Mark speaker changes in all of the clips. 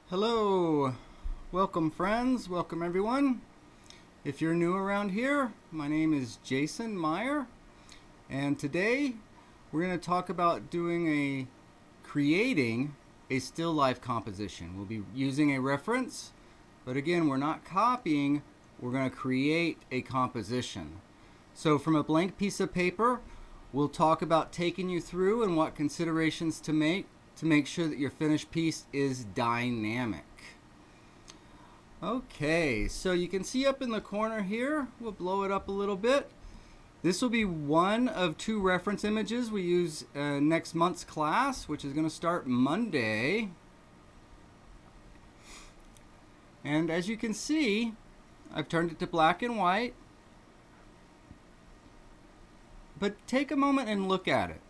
Speaker 1: Hello, welcome friends, welcome everyone. If you're new around here, my name is Jason Meyer, and today we're going to talk about creating a still life composition. We'll be using a reference, but again, we're not copying, we're going to create a composition. So from a blank piece of paper, we'll talk about taking you through and what considerations to make sure that your finished piece is dynamic. Okay, so you can see up in the corner here, we'll blow it up a little bit. This will be one of two reference images we use next month's class, which is going to start Monday. And as you can see, I've turned it to black and white. But take a moment and look at it.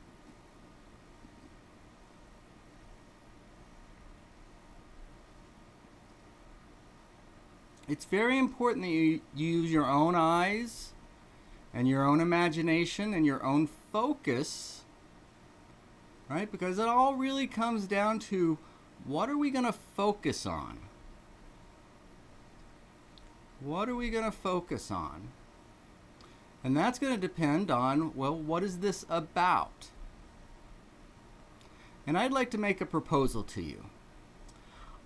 Speaker 1: It's very important that you use your own eyes and your own imagination and your own focus, right? Because it all really comes down to, what are we going to focus on? What are we going to focus on? And that's going to depend on, well, what is this about? And I'd like to make a proposal to you.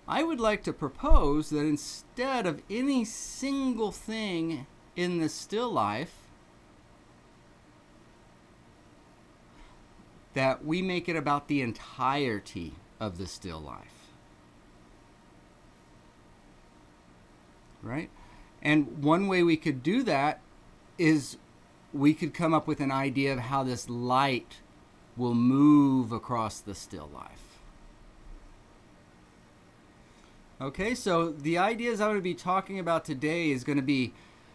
Speaker 1: I would like to propose that instead of any single thing in the still life, that we make it about the entirety of the still life. Right? And one way we could do that is we could come up with an idea of how this light will move across the still life. Okay, so the ideas I'm going to be talking about today is going to be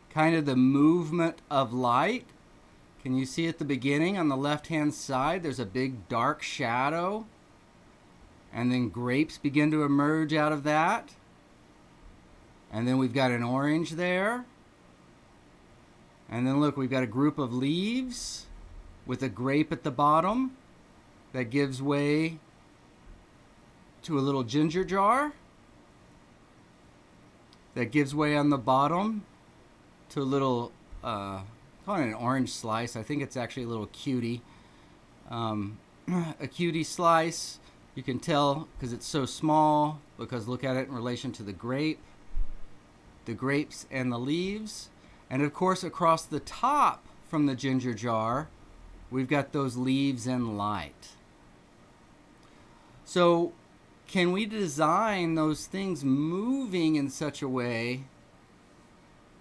Speaker 1: kind of the movement of light. Can you see at the beginning on the left-hand side, there's a big dark shadow, and then grapes begin to emerge out of that. And then we've got an orange there. And then look, we've got a group of leaves with a grape at the bottom that gives way to a little ginger jar. That gives way on the bottom to a little, call it an orange slice. I think it's actually a little cutie. A cutie slice. You can tell because it's so small, because look at it in relation to the grape, the grapes and the leaves. And of course, across the top from the ginger jar, we've got those leaves and light. So, can we design those things moving in such a way,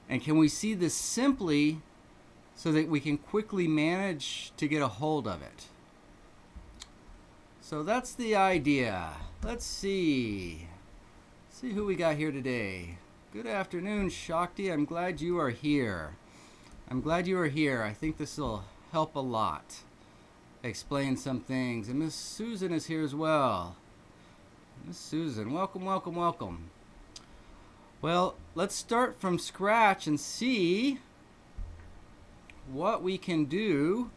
Speaker 1: and can we see this simply so that we can quickly manage to get a hold of it? So that's the idea. Let's see who we got here today. Good afternoon, Shakti. I'm glad you are here. I think this will help a lot. Explain some things. And Miss Susan is here as well. Miss Susan, welcome. Well, let's start from scratch and see what we can do.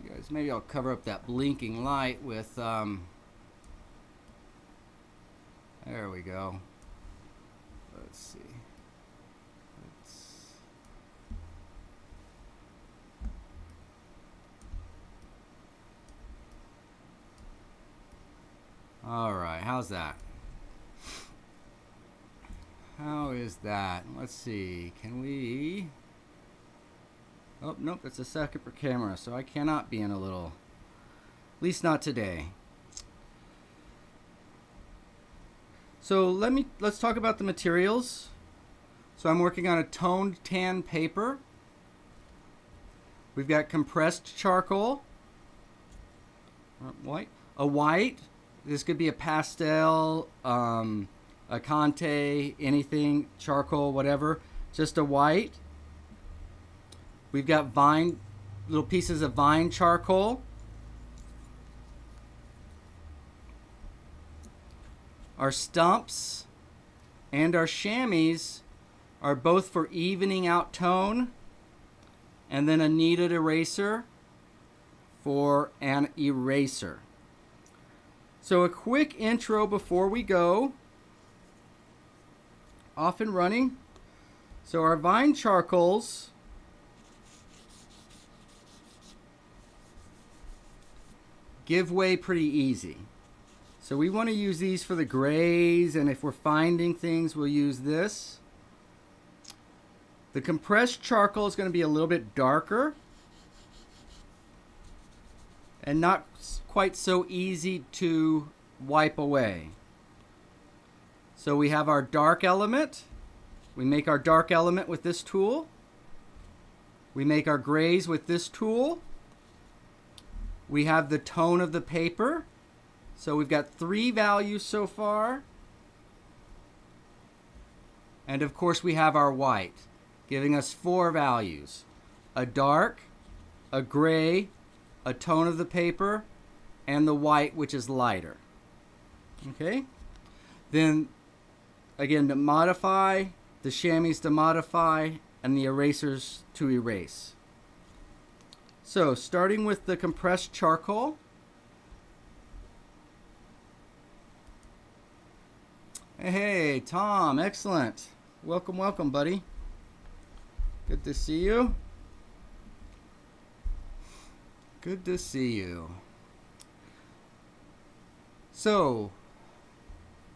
Speaker 1: You guys, maybe I'll cover up that blinking light with, there we go. Let's see. All right, how's that? How is that? Let's see, can we... Oh, nope, that's a separate camera, so I cannot be in a little... At least not today. So let's talk about the materials. So I'm working on a toned tan paper. We've got compressed charcoal. A white. This could be a pastel, a Conte, anything, charcoal, whatever. Just a white. We've got little pieces of vine charcoal. Our stumps and our chamois are both for evening out tone, and then a kneaded eraser for an eraser. So a quick intro before we go. Off and running. So our vine charcoals give way pretty easy. So we want to use these for the grays, and if we're finding things, we'll use this. The compressed charcoal is going to be a little bit darker and not quite so easy to wipe away. So we have our dark element. We make our dark element with this tool. We make our grays with this tool. We have the tone of the paper. So we've got 3 values so far. And of course we have our white, giving us 4 values. A dark, a gray, a tone of the paper, and the white, which is lighter. Okay? Then, again, to modify, the chamois to modify, and the erasers to erase. So, starting with the compressed charcoal. Hey, Tom, excellent. Welcome, welcome, buddy. Good to see you. Good to see you. So,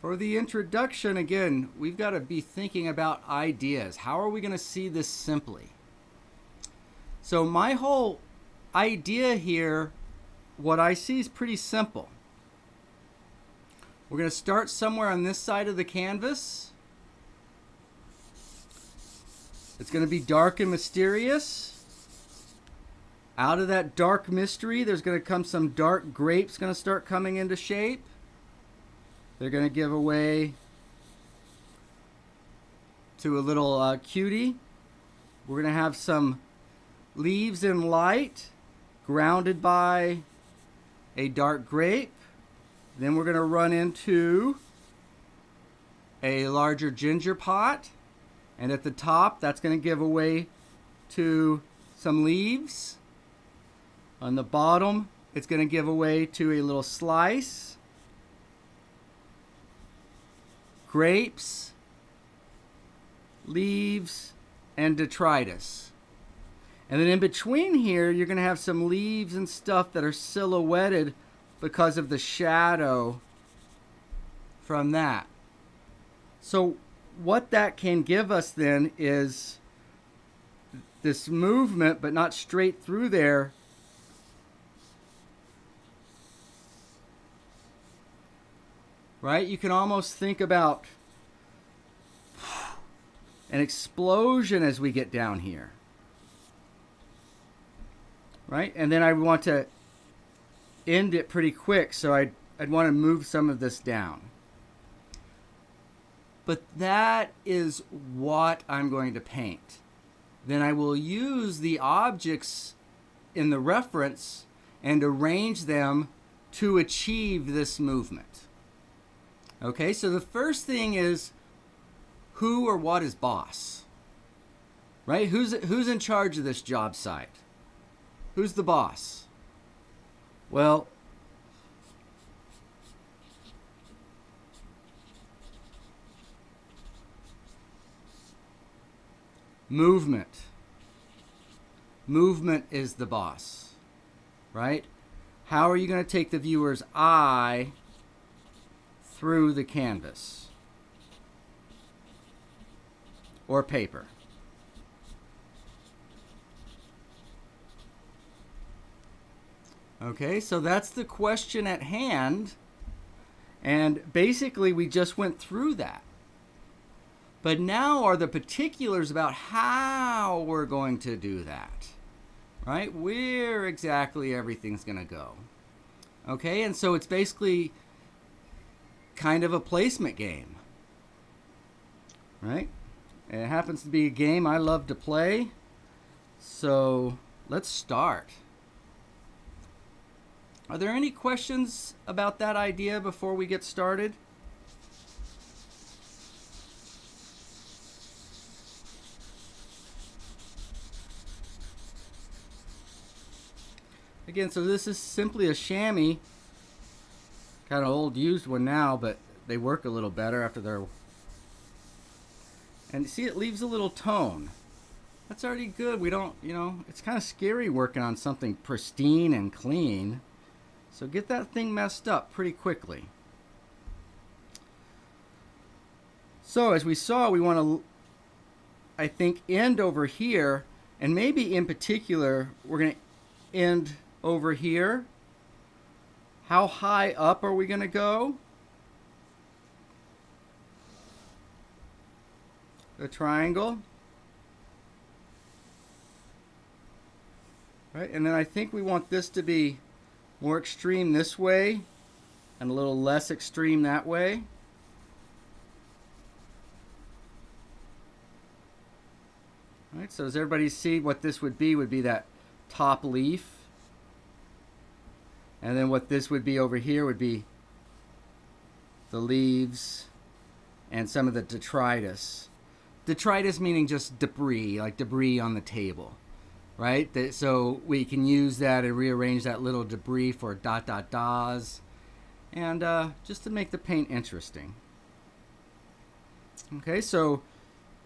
Speaker 1: for the introduction, again, we've got to be thinking about ideas. How are we going to see this simply? So my whole idea here, what I see is pretty simple. We're going to start somewhere on this side of the canvas. It's going to be dark and mysterious. Out of that dark mystery, there's going to come some dark grapes going to start coming into shape. They're going to give away to a little cutie. We're going to have some leaves in light grounded by a dark grape. Then we're going to run into a larger ginger pot. And at the top, that's going to give away to some leaves. On the bottom, it's going to give away to a little slice, grapes, leaves, and detritus. And then in between here, you're going to have some leaves and stuff that are silhouetted because of the shadow from that. So what that can give us then is this movement, but not straight through there. Right? You can almost think about an explosion as we get down here. Right? And then I want to end it pretty quick, so I'd want to move some of this down. But that is what I'm going to paint. Then I will use the objects in the reference and arrange them to achieve this movement. Okay, so the first thing is, who or what is boss? Right? Who's in charge of this job site? Who's the boss? Well, movement. Movement is the boss, right? How are you going to take the viewer's eye through the canvas or paper? Okay, so that's the question at hand, and basically we just went through that. But now are the particulars about how we're going to do that, right? Where exactly everything's going to go. Okay, and so it's basically kind of a placement game, right? And it happens to be a game I love to play. So let's start. Are there any questions about that idea before we get started? Again, so this is simply a chamois kind of old used one now, but they work a little better after they're... And see, it leaves a little tone. That's already good. We don't, you know, it's kind of scary working on something pristine and clean. So get that thing messed up pretty quickly. So as we saw, we want to, I think, end over here. And maybe in particular, we're going to end over here. How high up are we going to go? The triangle. Right, and then I think we want this to be more extreme this way and a little less extreme that way. All right, so does everybody see what this would be? Would be that top leaf. And then what this would be over here would be the leaves and some of the detritus. Detritus meaning just debris, like debris on the table. Right? So we can use that and rearrange that little debris for dot dot dots, and just to make the paint interesting. Okay, so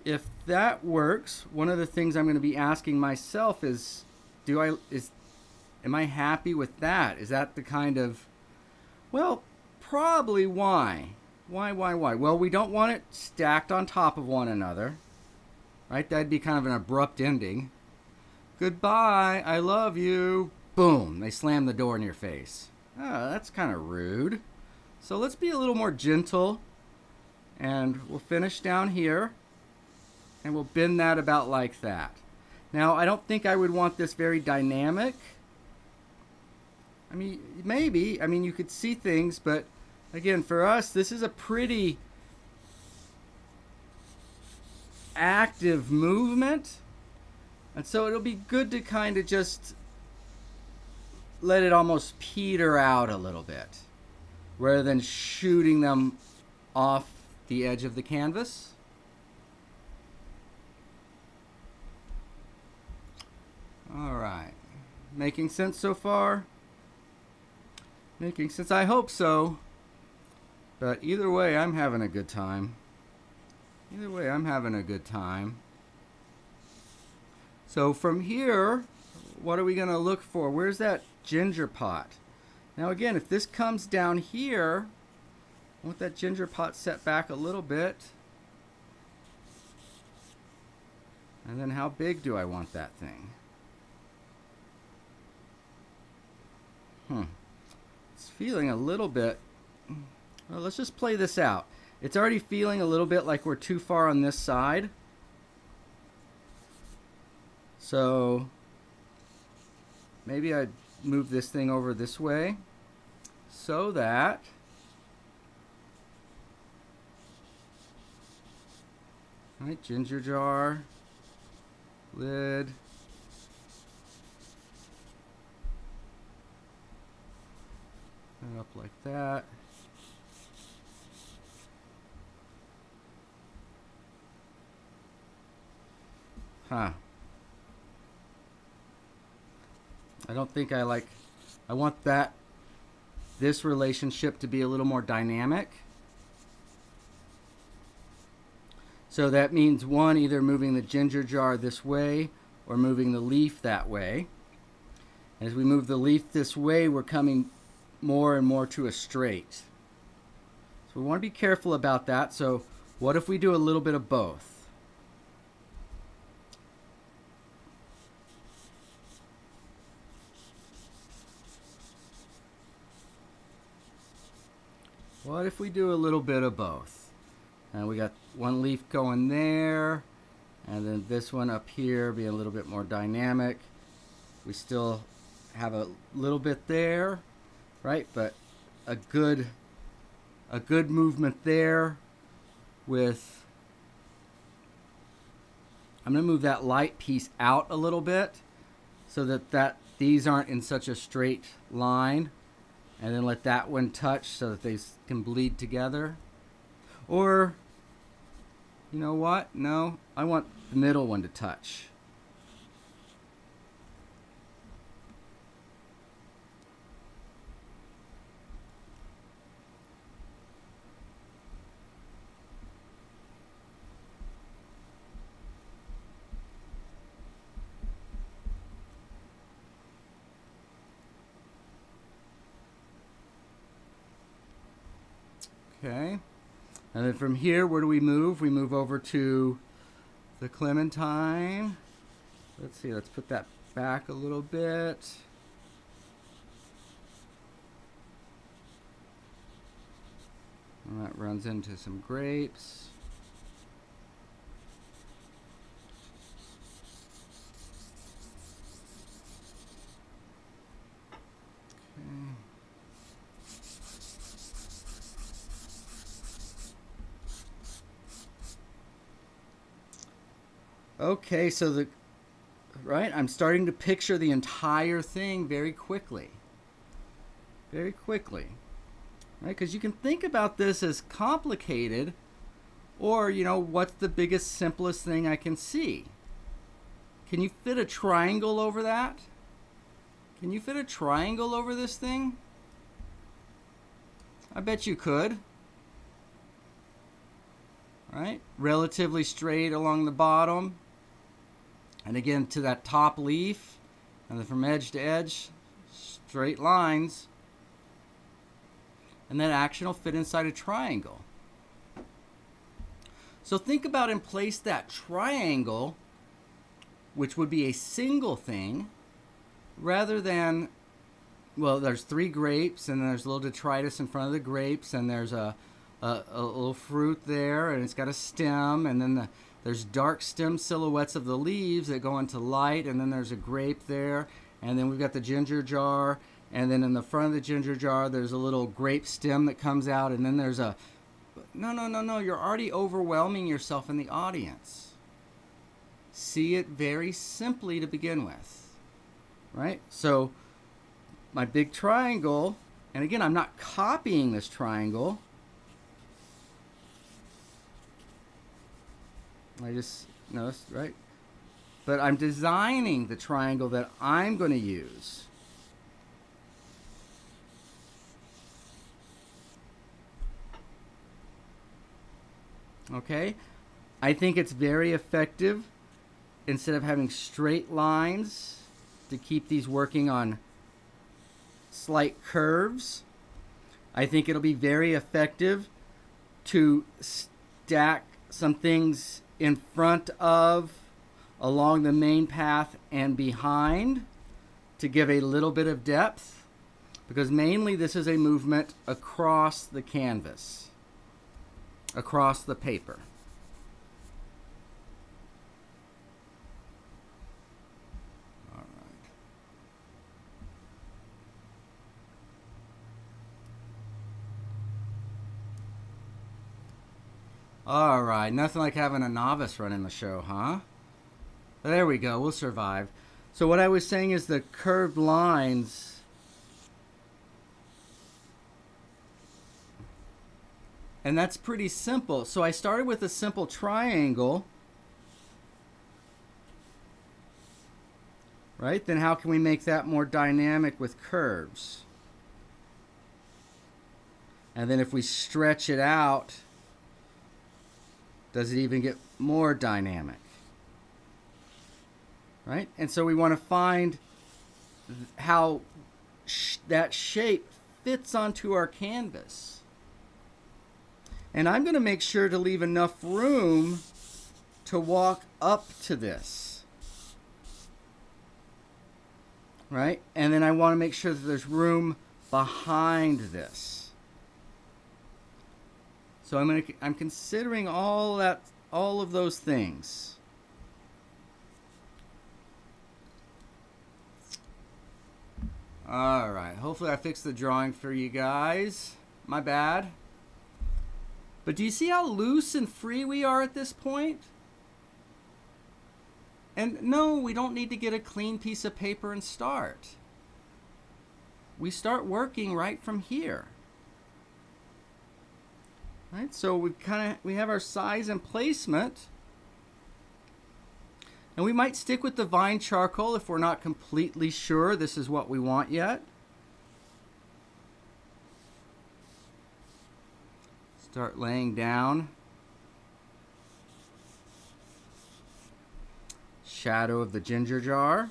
Speaker 1: if that works, one of the things I'm going to be asking myself is, am I happy with that? Is that the kind of, well, probably why? Why? Well, we don't want it stacked on top of one another, right? That'd be kind of an abrupt ending. Goodbye, I love you. Boom, they slam the door in your face. Oh, that's kind of rude. So let's be a little more gentle. And we'll finish down here. And we'll bend that about like that. Now, I don't think I would want this very dynamic. I mean, maybe. I mean, you could see things, but again, for us, this is a pretty active movement. And so it'll be good to kind of just let it almost peter out a little bit rather than shooting them off the edge of the canvas. All right. Making sense so far? Making sense? I hope so. But either way, I'm having a good time. Either way, I'm having a good time. So from here, what are we going to look for? Where's that ginger pot? Now again, if this comes down here, I want that ginger pot set back a little bit. And then how big do I want that thing? It's feeling a little bit... Well, let's just play this out. It's already feeling a little bit like we're too far on this side. So maybe I'd move this thing over this way so that right, ginger jar, lid, and up like that. I don't think I want this relationship to be a little more dynamic. So that means one, either moving the ginger jar this way or moving the leaf that way. And as we move the leaf this way, we're coming more and more to a straight. So we want to be careful about that. So what if we do a little bit of both? What if we do a little bit of both? And we got one leaf going there, and then this one up here being a little bit more dynamic. We still have a little bit there, right? But a good movement there with... I'm going to move that light piece out a little bit so that these aren't in such a straight line. And then let that one touch so that they can bleed together. Or, you know what? No, I want the middle one to touch. Okay. And then from here, where do we move? We move over to the clementine. Let's see, let's put that back a little bit. And that runs into some grapes. Okay, so I'm starting to picture the entire thing very quickly. Very quickly. Right? Because you can think about this as complicated, or, what's the biggest, simplest thing I can see? Can you fit a triangle over that? Can you fit a triangle over this thing? I bet you could. Right? Relatively straight along the bottom. And again, to that top leaf, and then from edge to edge, straight lines. And that action will fit inside a triangle. So think about and place that triangle, which would be a single thing, rather than, well, there's 3 grapes, and there's a little detritus in front of the grapes, and there's a little fruit there, and it's got a stem, and then there's dark stem silhouettes of the leaves that go into light, and then there's a grape there, and then we've got the ginger jar, and then in the front of the ginger jar there's a little grape stem that comes out, and then there's a... No, you're already overwhelming yourself in the audience. See it very simply to begin with, right? So my big triangle, and again, I'm not copying this triangle. I just noticed, right? But I'm designing the triangle that I'm going to use. Okay? I think it's very effective, instead of having straight lines, to keep these working on slight curves. I think it'll be very effective to stack some things in front of, along the main path, and behind, to give a little bit of depth, because mainly this is a movement across the canvas, across the paper. All right, nothing like having a novice running the show, huh? There we go, we'll survive. So what I was saying is the curved lines, and that's pretty simple. So I started with a simple triangle, right? Then how can we make that more dynamic with curves? And then if we stretch it out, does it even get more dynamic? Right? And so we want to find how that shape fits onto our canvas. And I'm going to make sure to leave enough room to walk up to this. Right? And then I want to make sure that there's room behind this. So I'm considering all of those things. All right, hopefully I fixed the drawing for you guys. My bad. But do you see how loose and free we are at this point? And no, we don't need to get a clean piece of paper and start. We start working right from here. Right, so we have our size and placement, and we might stick with the vine charcoal if we're not completely sure this is what we want yet. Start laying down shadow of the ginger jar.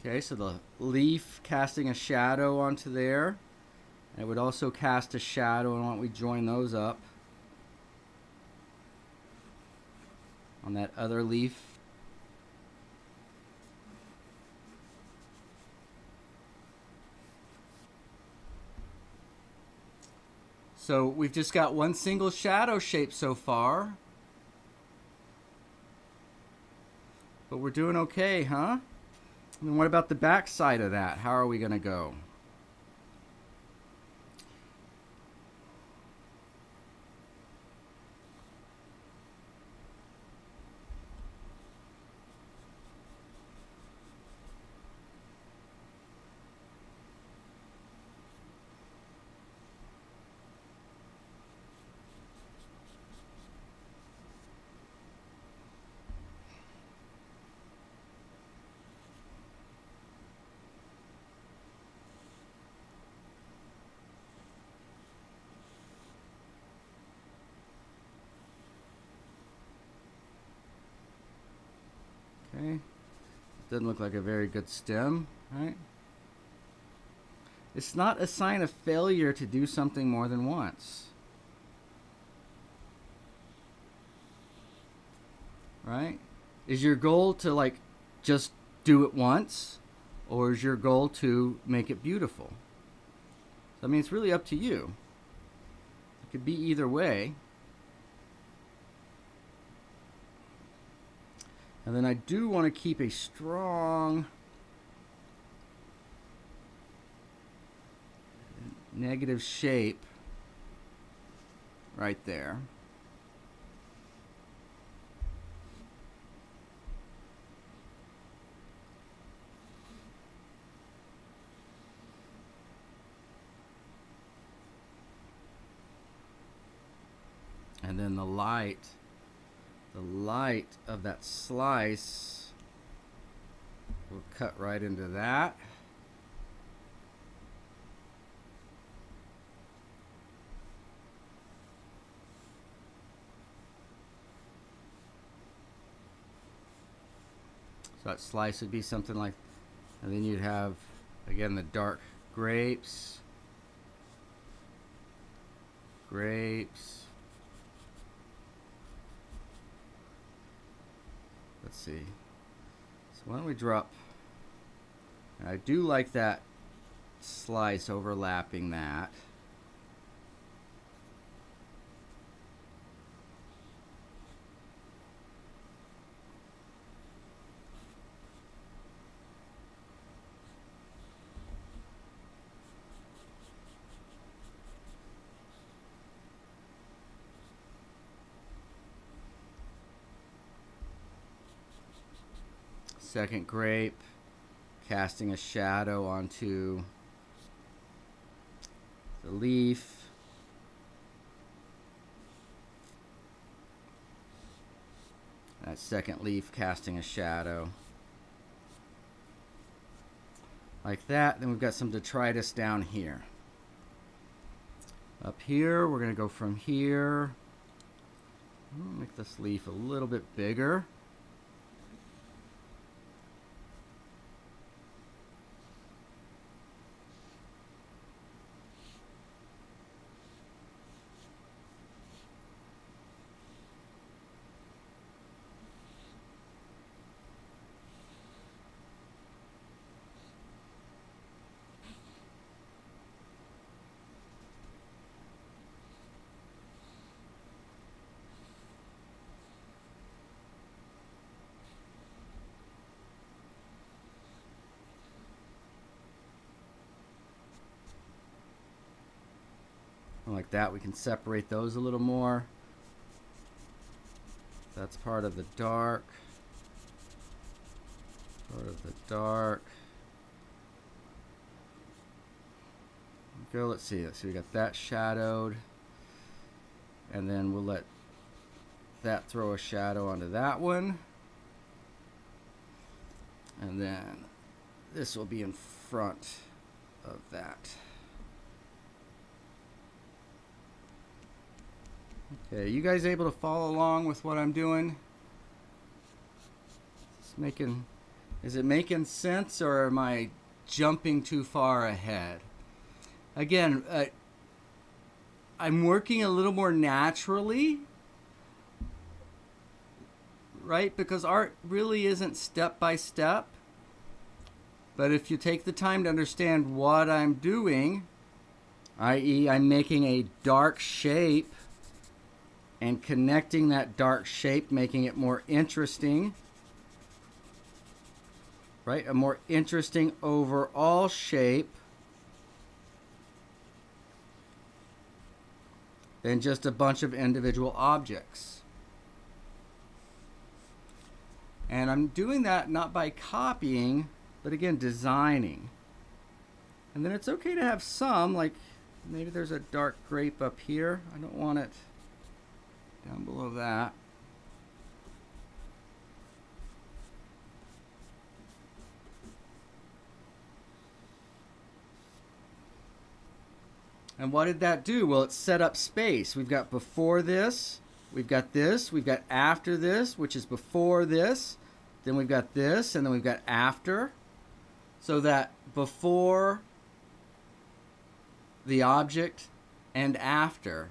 Speaker 1: Okay, so the leaf casting a shadow onto there. And it would also cast a shadow, and why don't we join those up on that other leaf. So we've just got one single shadow shape so far. But we're doing okay, huh? And then what about the back side of that? How are we going to go? Okay, doesn't look like a very good stem, right? It's not a sign of failure to do something more than once, right? Is your goal to like just do it once, or is your goal to make it beautiful? I mean, it's really up to you. It could be either way. And then I do want to keep a strong negative shape right there. And then the light of that slice will cut right into that. So that slice would be something like, and then you'd have, again, the dark grapes. Let's see. So why don't we drop, I do like that slice overlapping that. Second grape, casting a shadow onto the leaf. That second leaf casting a shadow. Like that. Then we've got some detritus down here. Up here, we're going to go from here. Make this leaf a little bit bigger. Like that, we can separate those a little more. That's part of the dark. Part of the dark. Go, let's see. So we got that shadowed. And then we'll let that throw a shadow onto that one. And then this will be in front of that. Okay, you guys able to follow along with what I'm doing? Just making Is it making sense, or am I jumping too far ahead? Again, I'm working a little more naturally, right? Because art really isn't step by step. But if you take the time to understand what I'm doing, i.e., I'm making a dark shape and connecting that dark shape, making it more interesting, right? A more interesting overall shape than just a bunch of individual objects. And I'm doing that not by copying, but again, designing. And then it's okay to have some, like maybe there's a dark grape up here. I don't want it down below that. And what did that do? Well, it set up space. We've got before this, we've got this, we've got after this, which is before this, then we've got this, and then we've got after. So that before the object and after,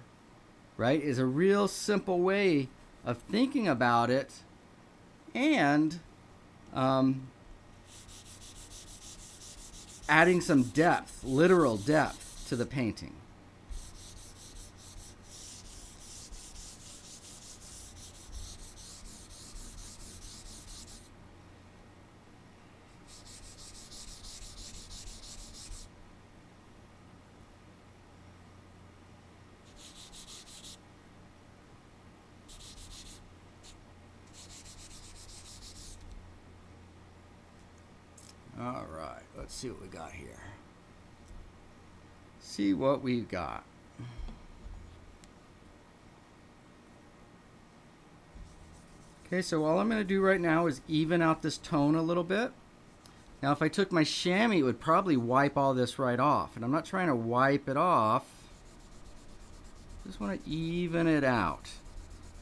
Speaker 1: right, is a real simple way of thinking about it and adding some depth, literal depth to the painting. All right, let's see what we got here. See what we got. Okay, so all I'm going to do right now is even out this tone a little bit. Now, if I took my chamois, it would probably wipe all this right off. And I'm not trying to wipe it off. Just want to even it out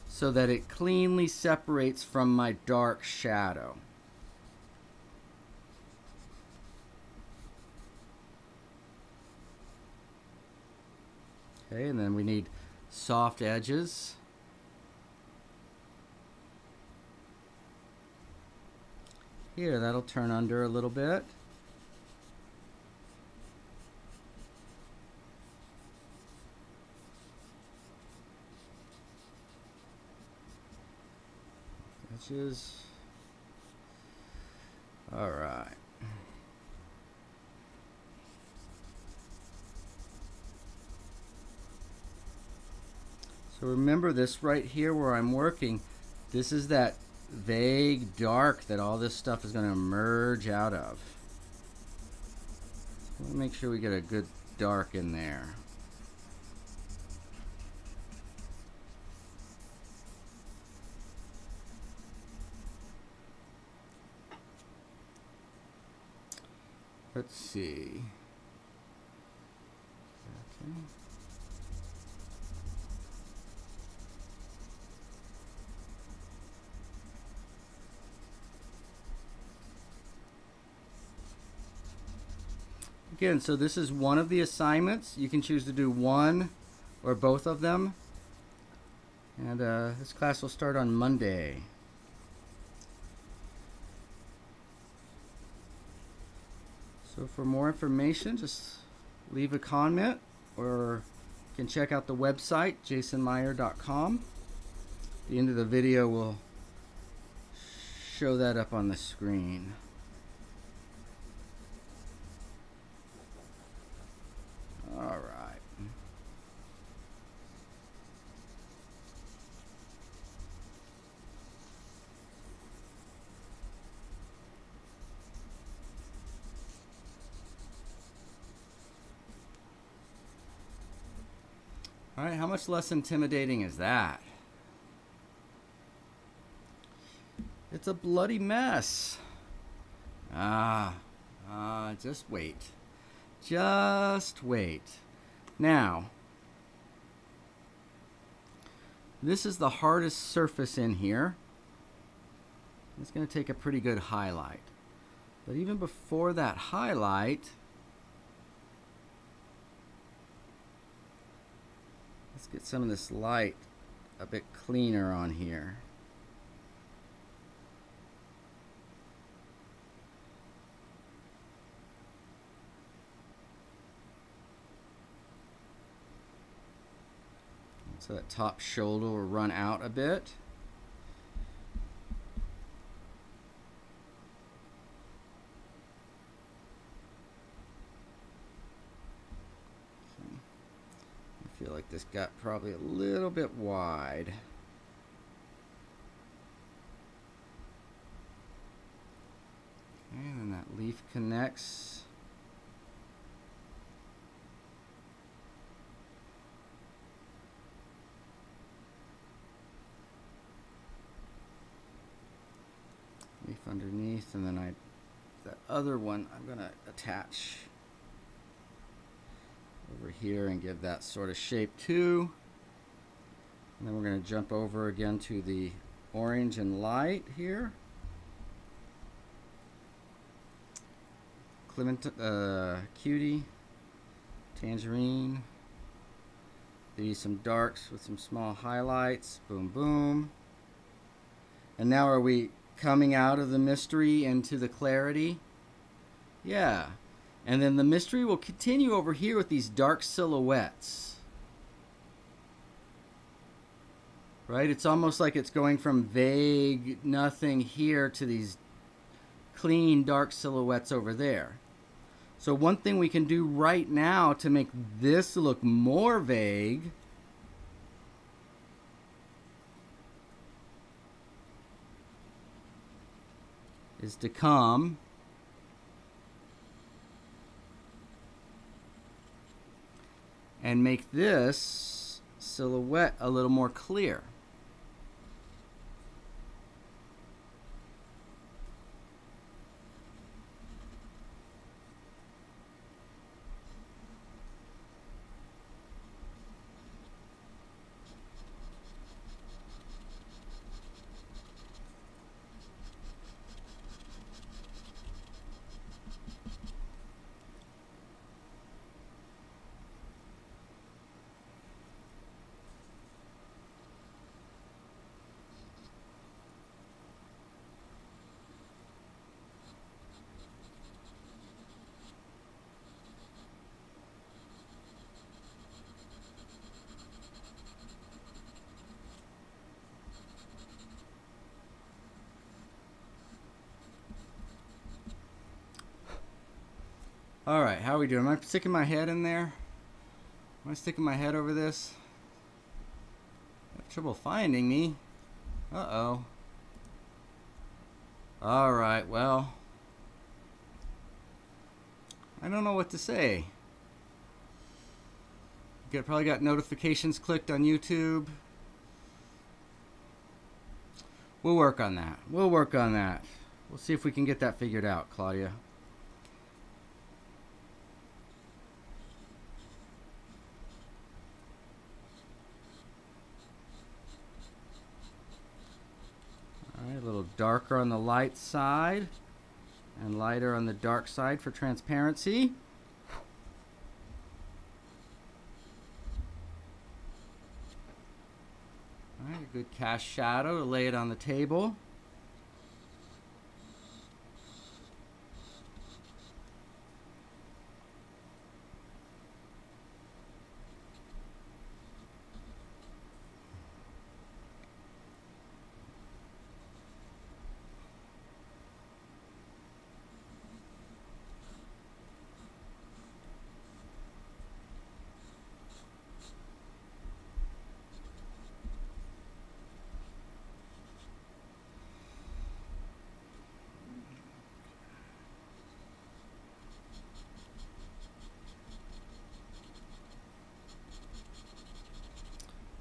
Speaker 1: so that it cleanly separates from my dark shadow. Okay, and then we need soft edges. Here, that'll turn under a little bit. Edges. All right. So remember this right here where I'm working, this is that vague dark that all this stuff is going to emerge out of. So we'll make sure we get a good dark in there. Let's see. Okay. Again, so this is one of the assignments. You can choose to do one or both of them. And this class will start on Monday. So for more information, just leave a comment, or you can check out the website, jasonmeyer.com. At the end of the video, we'll show that up on the screen. All right. All right, how much less intimidating is that? It's a bloody mess. Just wait. Just wait. Now, this is the hardest surface in here. It's going to take a pretty good highlight. But even before that highlight, let's get some of this light a bit cleaner on here. So that top shoulder will run out a bit. I feel like this got probably a little bit wide. Okay, and then that leaf connects. Leaf underneath, and then that other one I'm gonna attach over here and give that sort of shape too. And then we're going to jump over again to the orange and light here. Cutie, tangerine. These some darks with some small highlights. Boom, boom. And now are we coming out of the mystery into the clarity? Yeah. And then the mystery will continue over here with these dark silhouettes. Right? It's almost like it's going from vague nothing here to these clean dark silhouettes over there. So one thing we can do right now to make this look more vague is to come and make this silhouette a little more clear. All right, how are we doing? Am I sticking my head in there? Am I sticking my head over this? I have trouble finding me. Uh-oh. All right, well, I don't know what to say. Probably got notifications clicked on YouTube. We'll work on that. We'll work on that. We'll see if we can get that figured out, Claudia. A little darker on the light side and lighter on the dark side for transparency. All right, a good cast shadow to lay it on the table.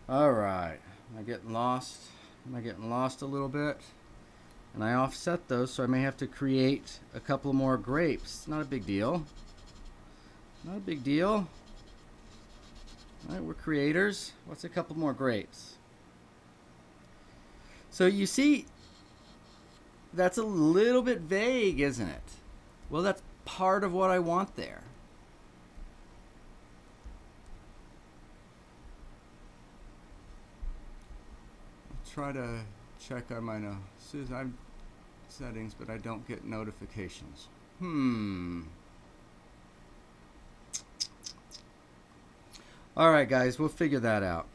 Speaker 1: All right, am I getting lost? Am I getting lost a little bit? And I offset those, so I may have to create a couple more grapes. Not a big deal. Not a big deal. All right, we're creators. What's a couple more grapes? So you see, that's a little bit vague, isn't it? Well, that's part of what I want there. I'll try to check on my settings, but I don't get notifications. All right, guys, we'll figure that out.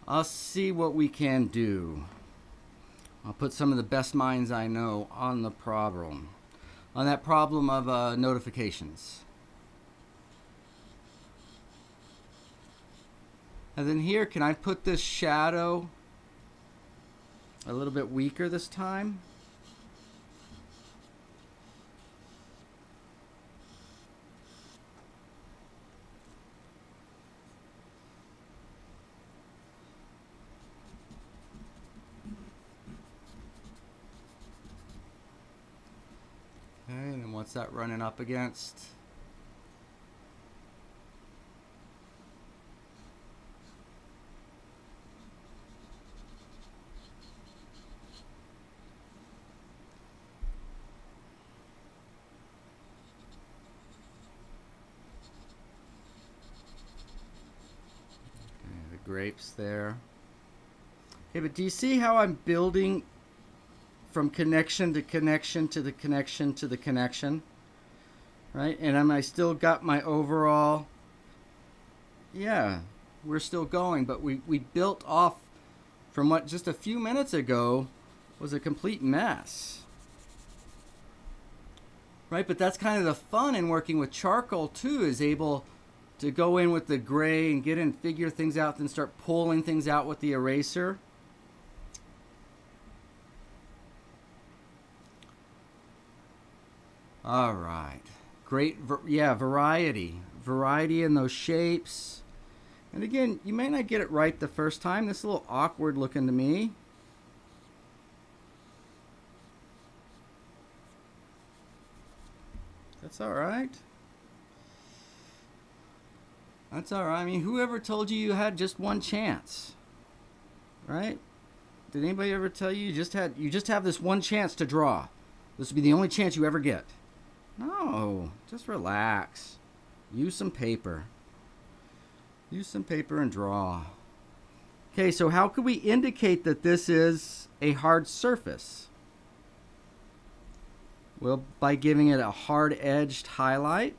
Speaker 1: I'll see what we can do. I'll put some of the best minds I know on the problem. On that problem of notifications. And then here, can I put this shadow a little bit weaker this time? Okay, and then what's that running up against? Okay, the grapes there. Okay, but do you see how I'm building from connection to connection to the connection to the connection, right? And I still got my overall, yeah, we're still going, but we built off from what just a few minutes ago was a complete mess, right? But that's kind of the fun in working with charcoal too, is able to go in with the gray and get in, figure things out, then start pulling things out with the eraser. All right, great, variety in those shapes. And again, you may not get it right the first time. This is a little awkward looking to me. That's all right. That's all right. I mean, whoever told you you had just one chance, right? Did anybody ever tell you you just have this one chance to draw? This will be the only chance you ever get. No, just relax. Use some paper. Use some paper and draw. Okay, so how could we indicate that this is a hard surface? Well, by giving it a hard-edged highlight.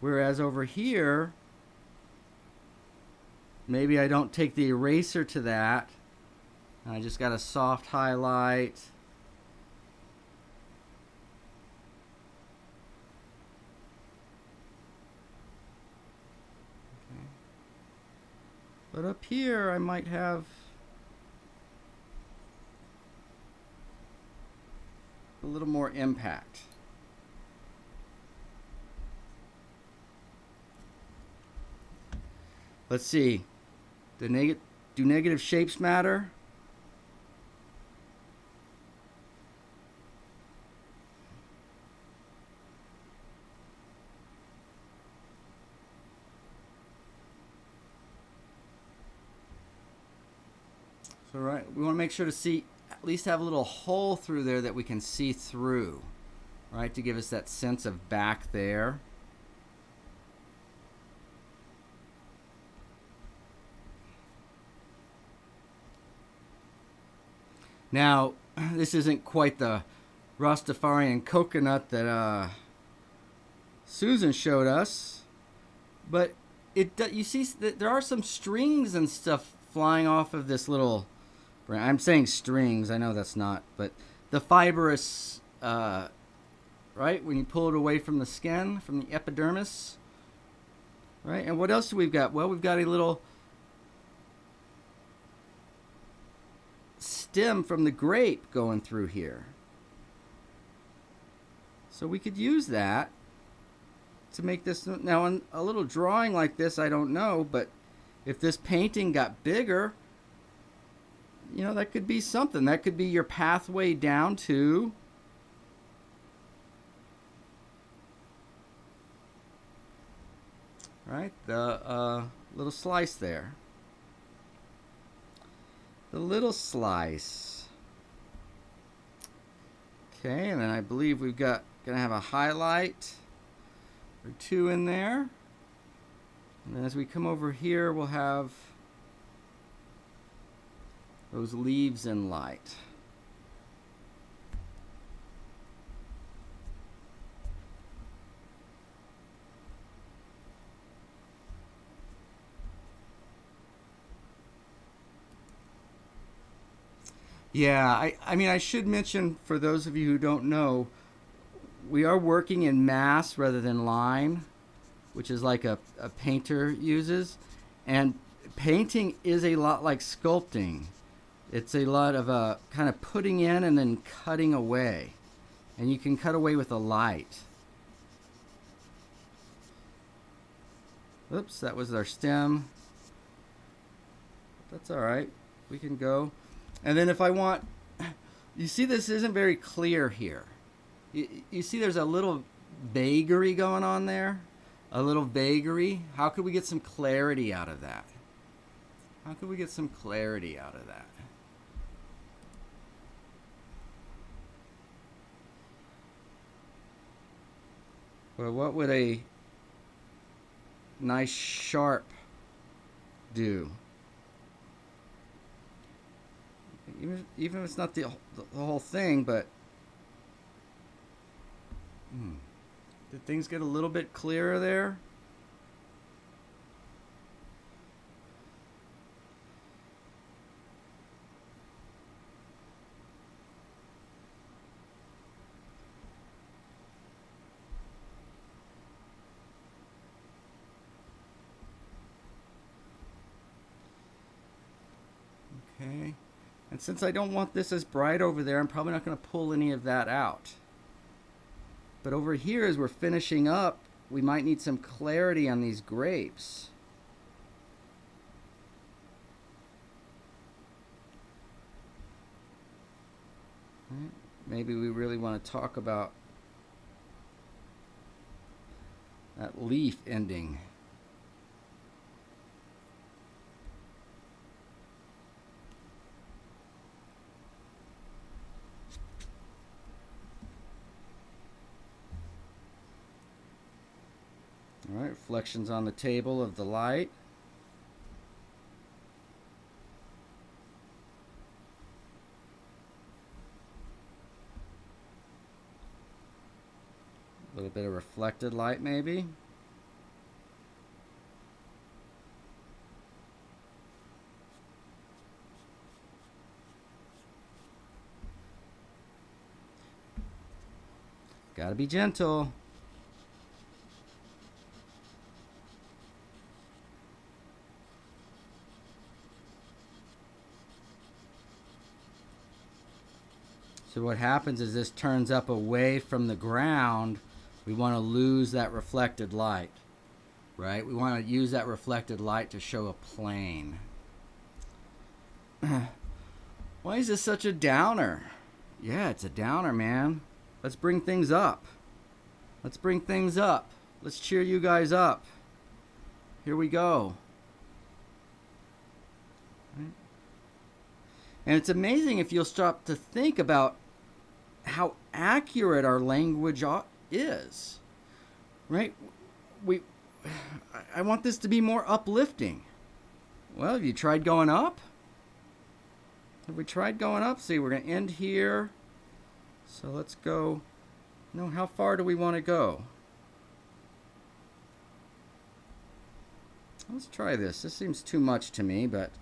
Speaker 1: Whereas over here, maybe I don't take the eraser to that. I just got a soft highlight. Okay. But up here, I might have a little more impact. Let's see. Do negative shapes matter? So right, we want to make sure to see, at least have a little hole through there that we can see through, right, to give us that sense of back there. Now, this isn't quite the Rastafarian coconut that Susan showed us, but you see that there are some strings and stuff flying off of this little, I'm saying strings, I know that's not, but the fibrous, right, when you pull it away from the skin, from the epidermis, right? And what else do we've got? Well, we've got a little stem from the grape going through here. So we could use that to make this. Now, in a little drawing like this, I don't know, but if this painting got bigger, you know, that could be something. That could be your pathway down to right, the little slice there. The little slice. Okay, and then I believe we've got gonna have a highlight or two in there. And then as we come over here, we'll have those leaves in light. Yeah, I mean, I should mention for those of you who don't know, we are working in mass rather than line, which is like a painter uses. And painting is a lot like sculpting. It's a lot of kind of putting in and then cutting away. And you can cut away with a light. Oops, that was our stem. That's all right. We can go. And then if I want, you see this isn't very clear here. You see there's a little vagary going on there? A little vagary? How could we get some clarity out of that? How could we get some clarity out of that? Well, what would a nice sharp do? Even if it's not the whole thing, but did things get a little bit clearer there? Okay. And since I don't want this as bright over there, I'm probably not going to pull any of that out. But over here, as we're finishing up, we might need some clarity on these grapes. Right. Maybe we really want to talk about that leaf ending. All right, reflections on the table of the light. A little bit of reflected light, maybe. Gotta be gentle. So what happens is this turns up away from the ground. We want to lose that reflected light, right? We want to use that reflected light to show a plane. Why is this such a downer? Yeah, it's a downer, man. Let's bring things up. Let's bring things up. Let's cheer you guys up. Here we go. Right? And it's amazing if you'll stop to think about how accurate our language is, right? I want this to be more uplifting. Well, have you tried going up? Have we tried going up? See, we're going to end here. So let's go. No, how far do we want to go? Let's try this. This seems too much to me, but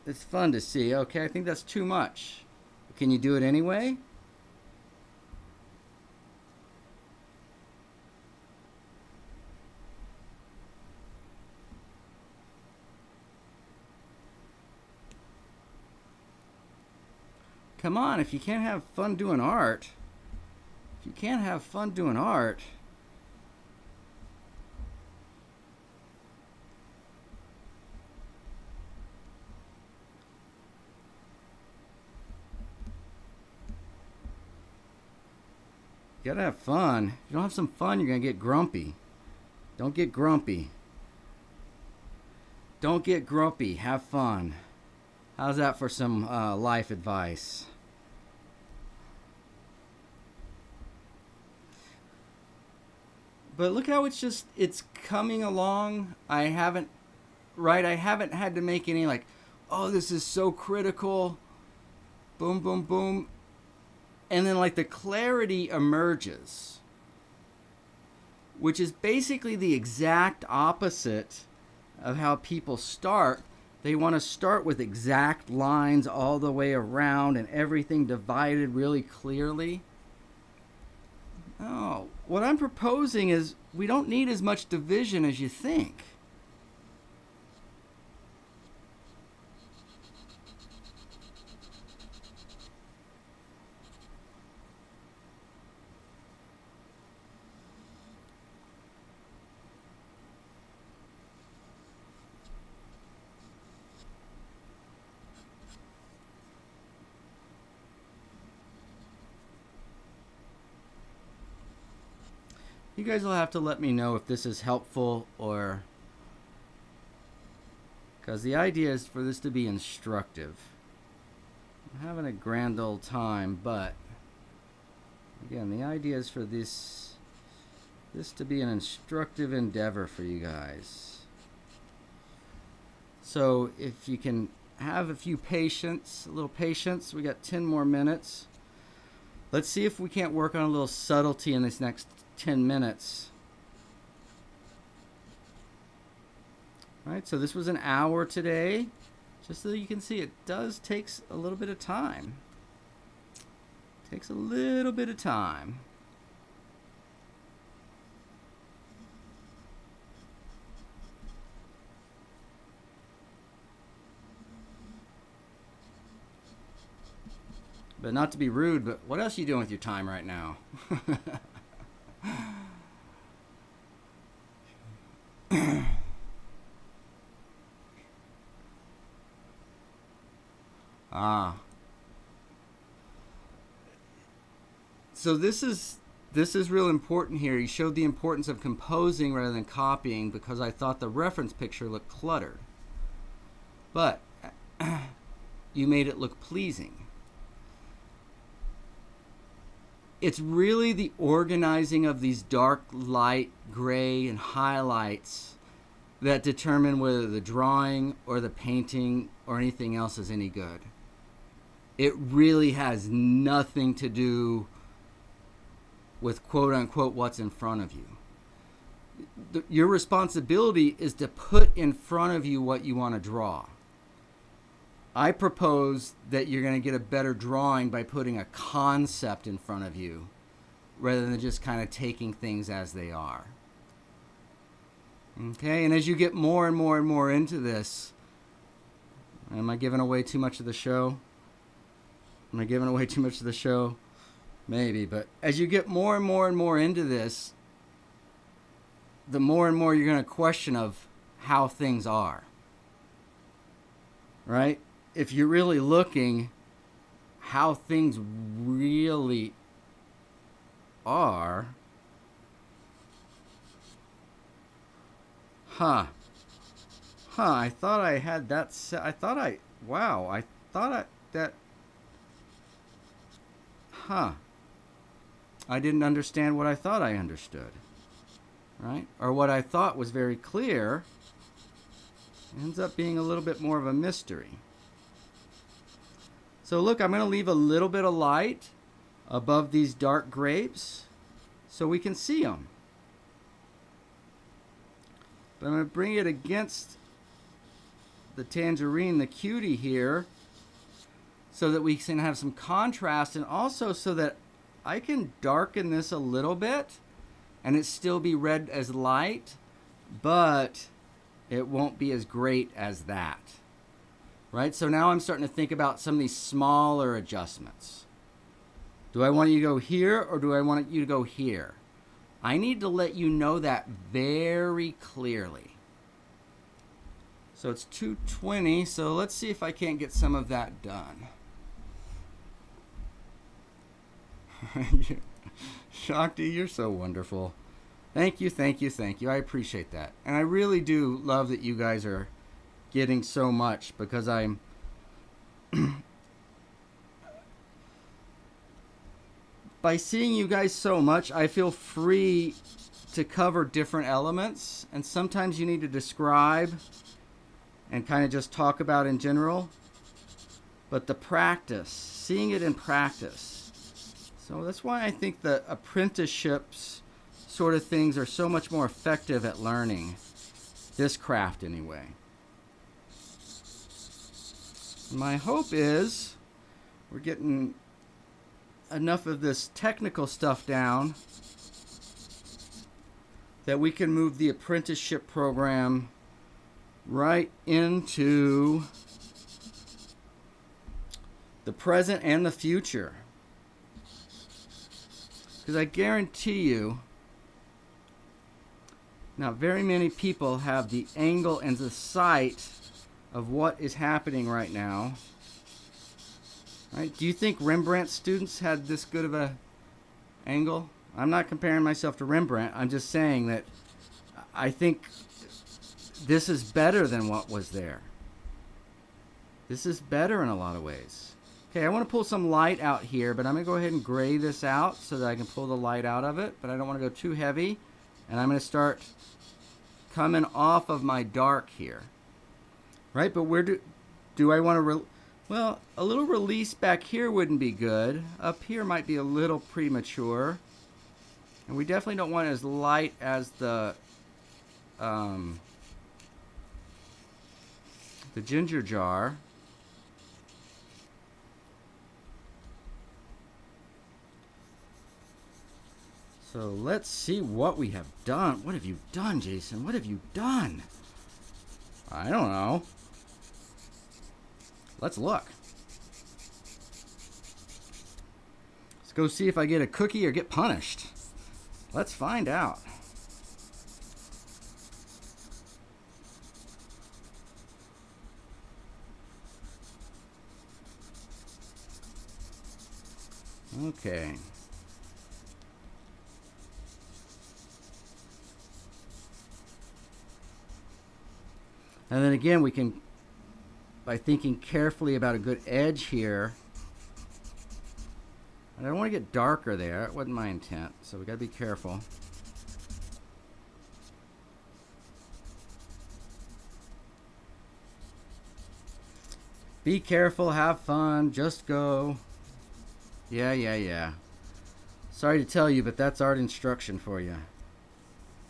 Speaker 1: it's fun to see. Okay, I think that's too much. Can you do it anyway? Come on, if you can't have fun doing art, If you can't have fun doing art, you gotta have fun. If you don't have some fun, you're gonna get grumpy. Don't get grumpy. Don't get grumpy. Have fun. How's that for some life advice? But look how it's coming along. I haven't had to make any like, oh, this is so critical. Boom, boom, boom. And then like the clarity emerges, which is basically the exact opposite of how people start. They want to start with exact lines all the way around and everything divided really clearly. No, what I'm proposing is we don't need as much division as you think. You guys will have to let me know if this is helpful, or because the idea is for this to be instructive. I'm having a grand old time, but again, the idea is for this to be an instructive endeavor for you guys. So if you can have a little patience, we got 10 more minutes. Let's see if we can't work on a little subtlety in this next 10 minutes. All right, so this was an hour today. Just so you can see, it takes a little bit of time. Takes a little bit of time. But not to be rude, but what else are you doing with your time right now? So this is real important here. You showed the importance of composing rather than copying because I thought the reference picture looked cluttered. But you made it look pleasing. It's really the organizing of these dark, light, gray, and highlights that determine whether the drawing or the painting or anything else is any good. It really has nothing to do with quote-unquote what's in front of you. Your responsibility is to put in front of you what you want to draw. I propose that you're going to get a better drawing by putting a concept in front of you rather than just kind of taking things as they are. Okay, and as you get more and more and more into this, am I giving away too much of the show? Am I giving away too much of the show? Maybe, but as you get more and more and more into this, the more and more you're going to question of how things are. Right? If you're really looking how things really are, I thought I had that set. I didn't understand what I thought I understood, right? Or what I thought was very clear ends up being a little bit more of a mystery. So look, I'm going to leave a little bit of light above these dark grapes so we can see them. But I'm going to bring it against the tangerine, the cutie here, so that we can have some contrast, and also so that I can darken this a little bit and it still be read as light, but it won't be as great as that. Right? So now I'm starting to think about some of these smaller adjustments. Do I want you to go here or do I want you to go here? I need to let you know that very clearly. So it's 2:20, so let's see if I can't get some of that done. Shakti, you're so wonderful. Thank you, thank you, thank you. I appreciate that. And I really do love that you guys are getting so much, because I'm by seeing you guys so much, I feel free to cover different elements, and sometimes you need to describe and kind of just talk about in general, but the practice, seeing it in practice. So that's why I think the apprenticeships sort of things are so much more effective at learning this craft anyway. My hope is we're getting enough of this technical stuff down that we can move the apprenticeship program right into the present and the future. Because I guarantee you, not very many people have the angle and the sight of what is happening right now. Right? Do you think Rembrandt students had this good of a angle? I'm not comparing myself to Rembrandt. I'm just saying that I think this is better than what was there. This is better in a lot of ways. Okay, I want to pull some light out here, but I'm going to go ahead and gray this out so that I can pull the light out of it, but I don't want to go too heavy. And I'm going to start coming off of my dark here. Right, but where do I want to... Well, a little release back here wouldn't be good. Up here might be a little premature. And we definitely don't want it as light as the ginger jar. So let's see what we have done. What have you done, Jason? What have you done? I don't know. Let's look. Let's go see if I get a cookie or get punished. Let's find out. Okay. And then again, we can, by thinking carefully about a good edge here, and I don't want to get darker there. It wasn't my intent, so we got to be careful. Be careful, have fun, just go. Yeah. Sorry to tell you, but that's art instruction for you.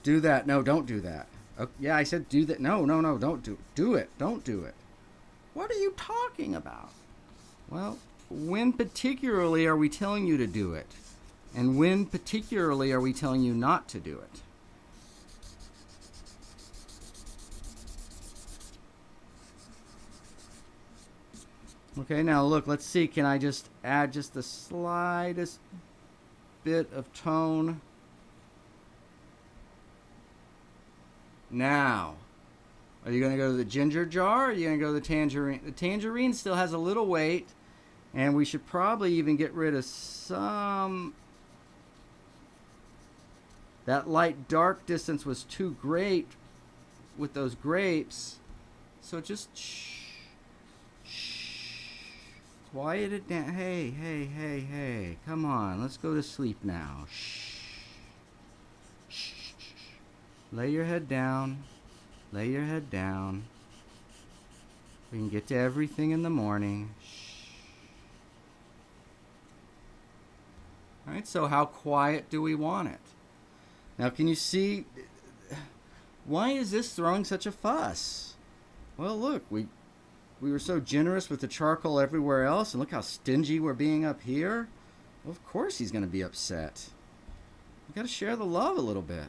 Speaker 1: Do that. No, don't do that. Okay, yeah, I said do that. No, don't do it. Don't do it. What are you talking about? Well, when particularly are we telling you to do it? And when particularly are we telling you not to do it? Okay, now look, let's see. Can I just add just the slightest bit of tone? Now, are you going to go to the ginger jar or are you going to go to the tangerine? The tangerine still has a little weight, and we should probably even get rid of some. That light-dark distance was too great with those grapes, so just quiet it down. Hey, come on, let's go to sleep now. Shh. Lay your head down. Lay your head down. We can get to everything in the morning. Shh. All right, so how quiet do we want it? Now, can you see, why is this throwing such a fuss? Well, look, we were so generous with the charcoal everywhere else, and look how stingy we're being up here. Well, of course he's going to be upset. We got to share the love a little bit.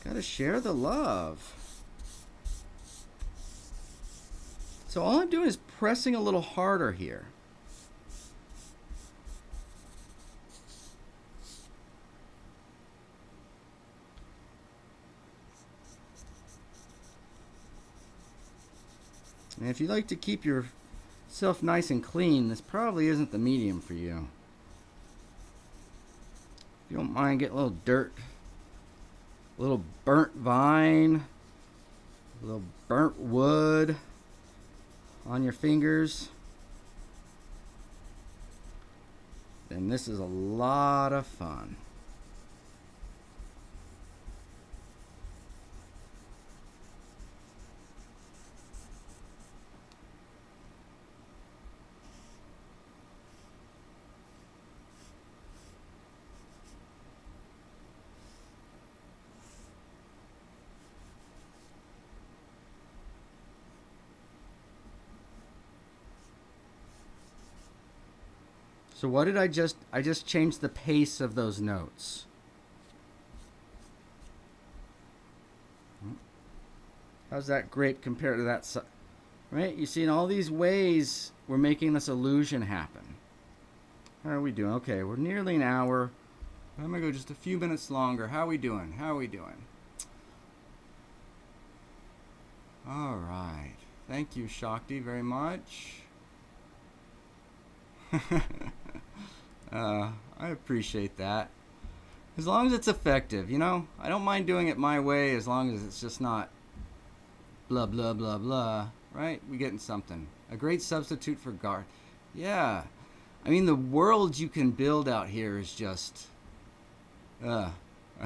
Speaker 1: Got to share the love. So all I'm doing is pressing a little harder here. And if you like to keep yourself nice and clean, this probably isn't the medium for you. If you don't mind getting a little dirt, a little burnt vine, a little burnt wood on your fingers, then this is a lot of fun. So what did I just changed the pace of those notes. How's that grape compared to that? Right? You see, in all these ways, we're making this illusion happen. How are we doing? Okay, we're nearly an hour. I'm going to go just a few minutes longer. How are we doing? How are we doing? All right. Thank you, Shakti, very much. I appreciate that. As long as it's effective, you know? I don't mind doing it my way as long as it's just not blah, blah, blah, blah. Right? We're getting something. A great substitute for guard. Yeah. I mean, the world you can build out here is just... I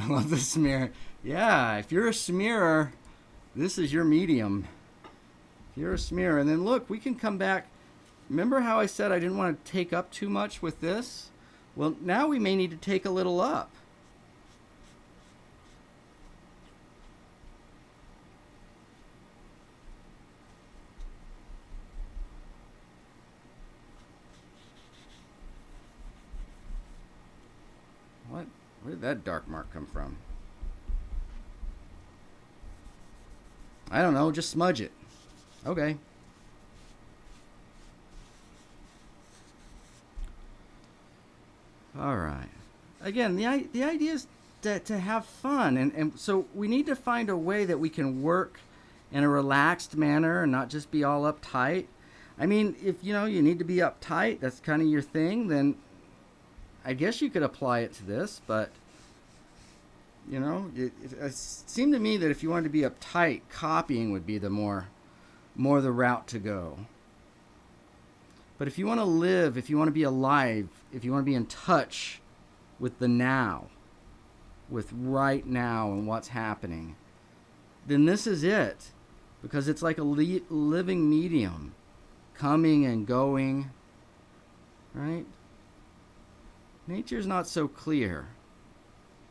Speaker 1: love the smear. Yeah, if you're a smearer, this is your medium. If you're a smearer. And then look, we can come back. Remember how I said I didn't want to take up too much with this? Well, now we may need to take a little up. What? Where did that dark mark come from? I don't know, just smudge it. Okay. All right. Again, the idea is to have fun. And so we need to find a way that we can work in a relaxed manner and not just be all uptight. I mean, if you need to be uptight, that's kind of your thing, then I guess you could apply it to this. But, it seemed to me that if you wanted to be uptight, copying would be the more the route to go. But if you want to live, if you want to be alive, if you want to be in touch with the now, with right now and what's happening, then this is it. Because it's like a living medium, coming and going, right? Nature's not so clear,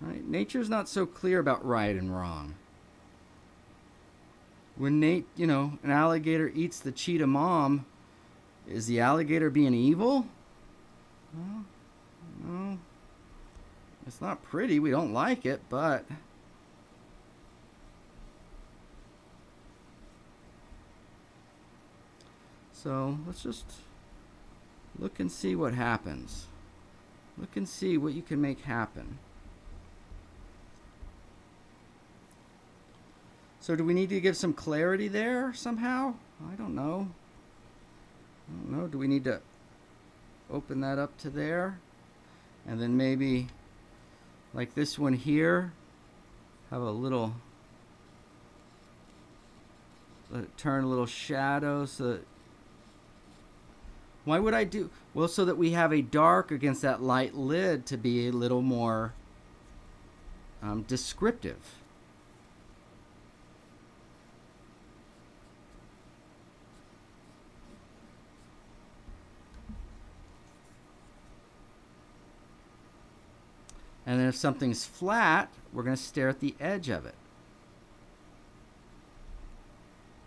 Speaker 1: right? Nature's not so clear about right and wrong. When an alligator eats the cheetah mom, is the alligator being evil? No. It's not pretty. We don't like it, but... So, let's just look and see what happens. Look and see what you can make happen. So, do we need to give some clarity there somehow? I don't know. Do we need to open that up to there? And then maybe, like this one here, have a little, let it turn a little shadow so that, why would I do? Well, so that we have a dark against that light lid to be a little more descriptive. And then if something's flat, we're going to stare at the edge of it.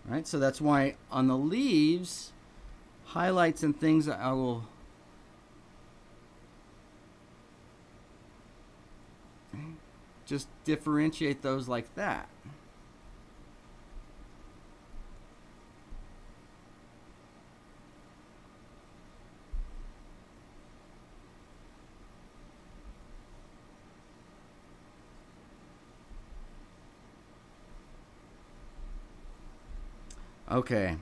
Speaker 1: Right? So that's why on the leaves, highlights and things, I will just differentiate those like that. Okay,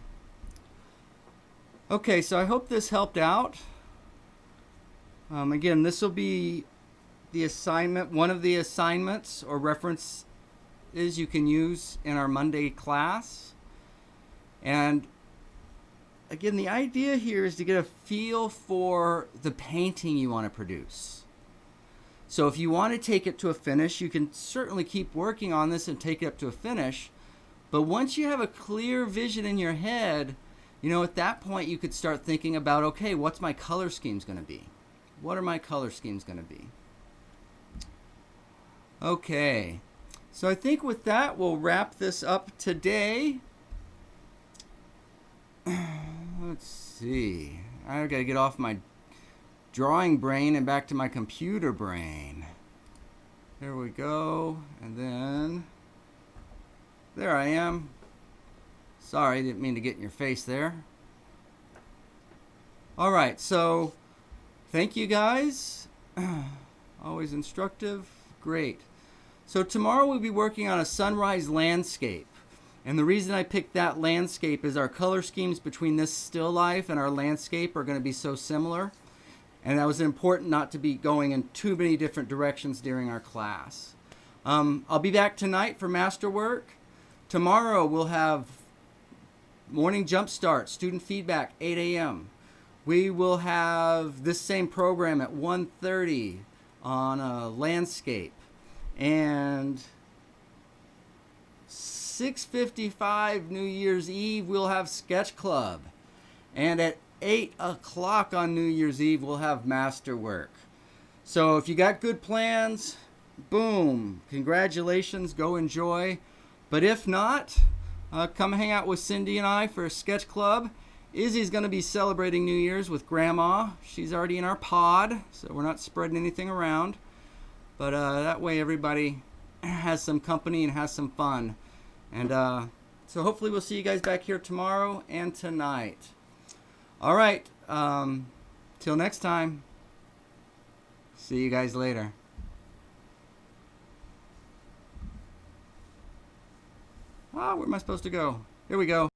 Speaker 1: Okay, so I hope this helped out. Again, this will be the assignment, one of the assignments or references you can use in our Monday class. And again, the idea here is to get a feel for the painting you want to produce. So if you want to take it to a finish, you can certainly keep working on this and take it up to a finish. But once you have a clear vision in your head, you know, at that point you could start thinking about, okay, what's my color schemes going to be? What are my color schemes going to be? Okay, so I think with that we'll wrap this up today. Let's see. I've got to get off my drawing brain and back to my computer brain. There we go. And then there I am. Sorry, didn't mean to get in your face there. All right, so thank you guys. Always instructive. Great. So tomorrow we'll be working on a sunrise landscape. And the reason I picked that landscape is our color schemes between this still life and our landscape are going to be so similar. And that was important not to be going in too many different directions during our class. I'll be back tonight for masterwork. Tomorrow we'll have morning jump start, student feedback, 8 a.m. We will have this same program at 1:30 on a landscape. And 6:55 New Year's Eve, we'll have sketch club. And at 8 o'clock on New Year's Eve, we'll have masterwork. So if you got good plans, boom, congratulations, go enjoy. But if not, come hang out with Cindy and I for a sketch club. Izzy's going to be celebrating New Year's with Grandma. She's already in our pod, so we're not spreading anything around. But that way everybody has some company and has some fun. And so hopefully we'll see you guys back here tomorrow and tonight. All right. Till next time. See you guys later. Where am I supposed to go? Here we go.